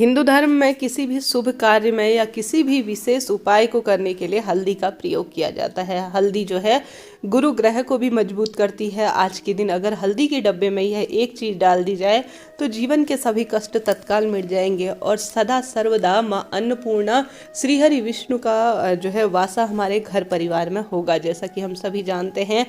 हिंदू धर्म में किसी भी शुभ कार्य में या किसी भी विशेष उपाय को करने के लिए हल्दी का प्रयोग किया जाता है। हल्दी जो है गुरु ग्रह को भी मजबूत करती है। आज के दिन अगर हल्दी के डब्बे में यह एक चीज़ डाल दी जाए तो जीवन के सभी कष्ट तत्काल मिट जाएंगे और सदा सर्वदा माँ अन्नपूर्णा श्री हरि विष्णु का जो है वासा हमारे घर परिवार में होगा। जैसा कि हम सभी जानते हैं,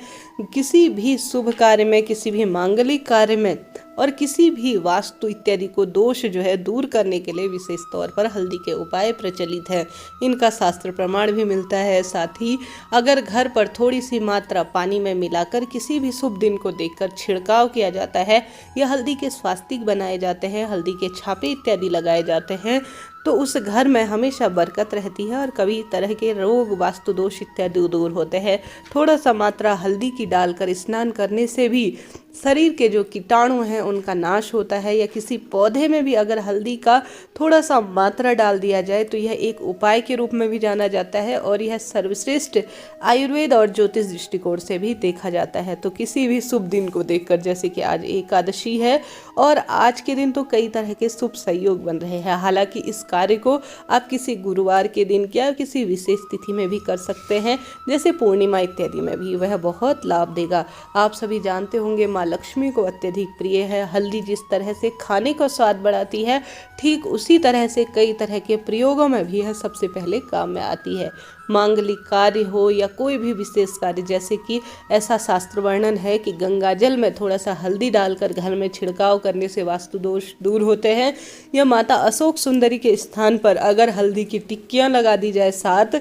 किसी भी शुभ कार्य में, किसी भी मांगलिक कार्य में और किसी भी वास्तु इत्यादि को दोष जो है दूर करने के लिए विशेष तौर पर हल्दी के उपाय प्रचलित है। इनका शास्त्र प्रमाण भी मिलता है। साथ ही अगर घर पर थोड़ी सी मात्रा पानी में मिलाकर किसी भी शुभ दिन को देखकर छिड़काव किया जाता है या हल्दी के स्वास्तिक बनाए जाते हैं, हल्दी के छापे इत्यादि लगाए जाते हैं, तो उस घर में हमेशा बरकत रहती है और कभी तरह के रोग, वास्तु दोष इत्यादि दूर होते हैं। थोड़ा सा मात्रा हल्दी की डालकर स्नान करने से भी शरीर के जो कीटाणु हैं उनका नाश होता है। या किसी पौधे में भी अगर हल्दी का थोड़ा सा मात्रा डाल दिया जाए तो यह एक उपाय के रूप में भी जाना जाता है और यह सर्वश्रेष्ठ आयुर्वेद और ज्योतिष दृष्टिकोण से भी देखा जाता है। तो किसी भी शुभ दिन को देखकर, जैसे कि आज एकादशी है और आज के दिन तो कई तरह के शुभ संयोग बन रहे हैं। हालांकि इस कार्य को आप किसी गुरुवार के दिन या किसी विशेष तिथि में भी कर सकते हैं, जैसे पूर्णिमा इत्यादि में भी, वह बहुत लाभ देगा। आप सभी जानते होंगे माँ लक्ष्मी को अत्यधिक प्रिय है। हल्दी जिस तरह से खाने का स्वाद बढ़ाती है, ठीक उसी तरह से कई तरह के प्रयोगों में भी यह सबसे पहले काम में आती है। मांगलिक कार्य हो या कोई भी विशेष कार्य, जैसे कि ऐसा शास्त्र वर्णन है कि गंगा जल में थोड़ा सा हल्दी डालकर घर में छिड़काव करने से वास्तु दोष दूर होते हैं। या माता अशोक सुंदरी के स्थान पर अगर हल्दी की टिक्कियाँ लगा दी जाए साथ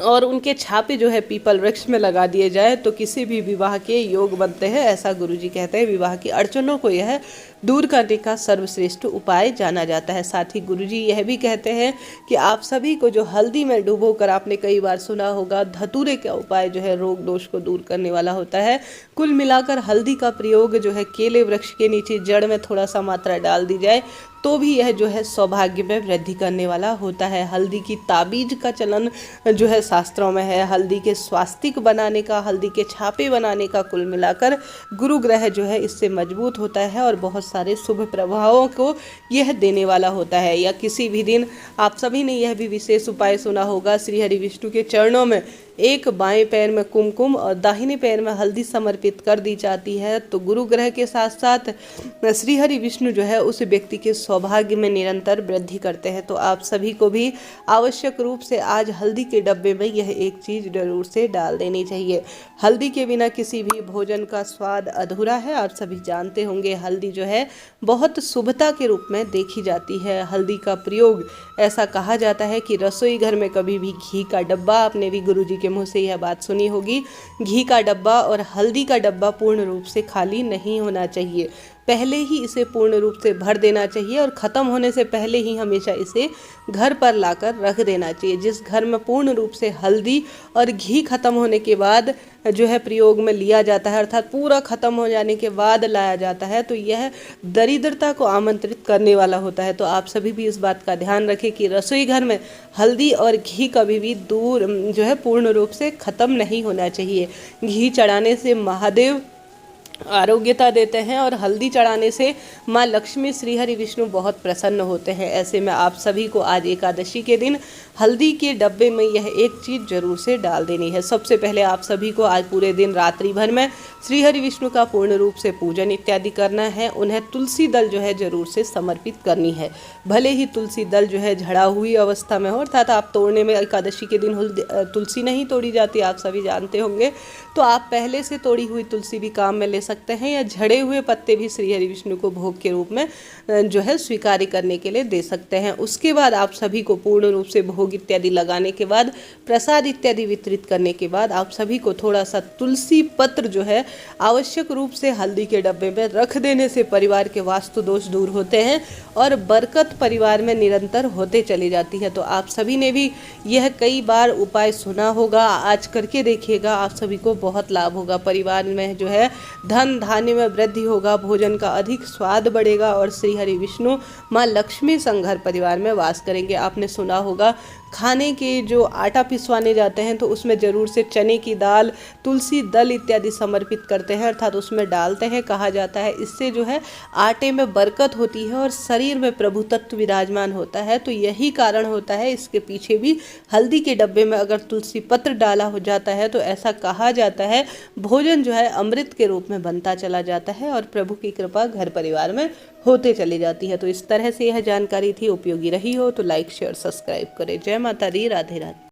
और उनके छापे जो है पीपल वृक्ष में लगा दिए जाए तो किसी भी विवाह के योग बनते हैं, ऐसा गुरुजी कहते हैं। विवाह की अड़चनों को यह दूर करने का सर्वश्रेष्ठ उपाय जाना जाता है। साथ ही गुरुजी यह भी कहते हैं कि आप सभी को जो हल्दी में डुबोकर, आपने कई बार सुना होगा, धतूरे का उपाय जो है रोग दोष को दूर करने वाला होता है। कुल मिलाकर हल्दी का प्रयोग जो है केले वृक्ष के नीचे जड़ में थोड़ा सा मात्रा डाल दी जाए तो भी यह जो है सौभाग्य में वृद्धि करने वाला होता है। हल्दी की ताबीज का चलन जो है शास्त्रों में है। हल्दी के स्वास्तिक बनाने का, हल्दी के छापे बनाने का, कुल मिलाकर गुरु ग्रह जो है इससे मजबूत होता है और बहुत सारे शुभ प्रभावों को यह देने वाला होता है। या किसी भी दिन आप सभी ने यह भी विशेष उपाय सुना होगा, श्री हरि विष्णु के चरणों में एक बाएं पैर में कुमकुम और दाहिने पैर में हल्दी समर्पित कर दी जाती है तो गुरु ग्रह के साथ साथ श्री हरि विष्णु जो है उस व्यक्ति के सौभाग्य में निरंतर वृद्धि करते हैं। तो आप सभी को भी आवश्यक रूप से आज हल्दी के डब्बे में यह एक चीज़ जरूर से डाल देनी चाहिए। हल्दी के बिना किसी भी भोजन का स्वाद अधूरा है। आप सभी जानते होंगे हल्दी जो है बहुत शुभता के रूप में देखी जाती है। हल्दी का प्रयोग, ऐसा कहा जाता है कि रसोई घर में कभी भी घी का डब्बा, आपने भी गुरुजी के मुंह से यह बात सुनी होगी, घी का डब्बा और हल्दी का डब्बा पूर्ण रूप से खाली नहीं होना चाहिए। पहले ही इसे पूर्ण रूप से भर देना चाहिए और ख़त्म होने से पहले ही हमेशा इसे घर पर लाकर रख देना चाहिए। जिस घर में पूर्ण रूप से हल्दी और घी ख़त्म होने के बाद जो है प्रयोग में लिया जाता है, अर्थात पूरा ख़त्म हो जाने के बाद लाया जाता है, तो यह दरिद्रता को आमंत्रित करने वाला होता है। तो आप सभी भी इस बात का ध्यान रखें कि रसोई घर में हल्दी और घी कभी भी दूर जो है पूर्ण रूप से ख़त्म नहीं होना चाहिए। घी चढ़ाने से महादेव आरोग्यता देते हैं और हल्दी चढ़ाने से माँ लक्ष्मी श्री हरि विष्णु बहुत प्रसन्न होते हैं। ऐसे में आप सभी को आज एकादशी के दिन हल्दी के डब्बे में यह एक चीज़ जरूर से डाल देनी है। सबसे पहले आप सभी को आज पूरे दिन रात्रि भर में श्री हरि विष्णु का पूर्ण रूप से पूजन इत्यादि करना है। उन्हें तुलसी दल जो है जरूर से समर्पित करनी है। भले ही तुलसी दल जो है झड़ा हुई अवस्था में हो, अर्थात आप तोड़ने में एकादशी के दिन तुलसी नहीं तोड़ी जाती, आप सभी जानते होंगे, तो आप पहले से तोड़ी हुई तुलसी भी काम में ले सकते हैं या झड़े हुए पत्ते भी श्री हरि विष्णु को भोग के रूप में जो है स्वीकार करने के लिए दे सकते हैं। उसके बाद आप सभी को पूर्ण रूप से भोग इत्यादि लगाने के बाद, प्रसाद इत्यादि वितरित करने के बाद आप सभी को थोड़ा सा तुलसी पत्र जो है आवश्यक रूप से हल्दी के डब्बे में रख देने से परिवार के वास्तु दोष दूर होते हैं और बरकत परिवार में निरंतर होते चली जाती है। तो आप सभी ने भी यह कई बार उपाय सुना होगा, आज करके देखिएगा, आप सभी को बहुत लाभ होगा। परिवार में जो है धन धान्य में वृद्धि होगा, भोजन का अधिक स्वाद बढ़ेगा और श्री हरि विष्णु माँ लक्ष्मी संग घर परिवार में वास करेंगे। आपने सुना होगा खाने के जो आटा पिसवाने जाते हैं तो उसमें ज़रूर से चने की दाल, तुलसी दल इत्यादि समर्पित करते हैं, अर्थात उसमें डालते हैं। कहा जाता है इससे जो है आटे में बरकत होती है और शरीर में प्रभु तत्व विराजमान होता है। तो यही कारण होता है इसके पीछे भी। हल्दी के डब्बे में अगर तुलसी पत्र डाला हो जाता है तो ऐसा कहा जाता है भोजन जो है अमृत के रूप में बनता चला जाता है और प्रभु की कृपा घर परिवार में होते चली जाती है। तो इस तरह से यह जानकारी थी, उपयोगी रही हो तो लाइक शेयर सब्सक्राइब करें। जय माता दी, राधे राधे।